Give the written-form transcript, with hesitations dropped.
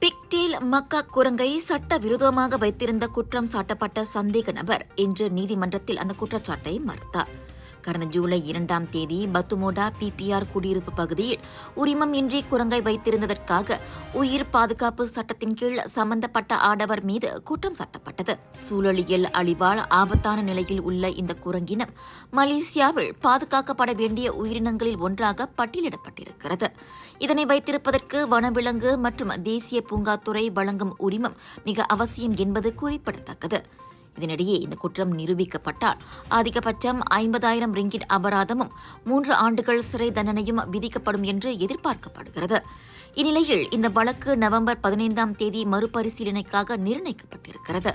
பிக்டேல் மக்கா குரங்கை சட்டவிரோதமாக வைத்திருந்த குற்றம் சாட்டப்பட்ட சந்தேக நபர் இன்று நீதிமன்றத்தில் அந்த குற்றச்சாட்டை மறுத்தார். கடந்த ஜூலை 2ஆம் தேதி பத்துமோடா பிடிஆர் குடியிருப்பு பகுதியில் உரிமம் இன்றி குரங்கை வைத்திருந்ததற்காக உயிர் பாதுகாப்பு சட்டத்தின் கீழ் சம்பந்தப்பட்ட ஆடவர் மீது குற்றம் சாட்டப்பட்டது. சூழலியல் அழிவால் ஆபத்தான நிலையில் உள்ள இந்த குரங்கினம் மலேசியாவில் பாதுகாக்கப்பட வேண்டிய உயிரினங்களில் ஒன்றாக பட்டியலிடப்பட்டிருக்கிறது. இதனை வைத்திருப்பதற்கு வனவிலங்கு மற்றும் தேசிய பூங்காத்துறை வழங்கும் உரிமம் மிக அவசியம் என்பது குறிப்பிடத்தக்கது. இதனிடையே இந்த குற்றம் நிரூபிக்கப்பட்டால் அதிகபட்சம் 50,000 ரிங்கிட் அபராதமும் 3 ஆண்டுகள் சிறை தண்டனையும் விதிக்கப்படும் என்று எதிர்பார்க்கப்படுகிறது. இந்நிலையில் இந்த வழக்கு நவம்பர் 15ஆம் தேதி மறுபரிசீலனைக்காக நிர்ணயிக்கப்பட்டிருக்கிறது.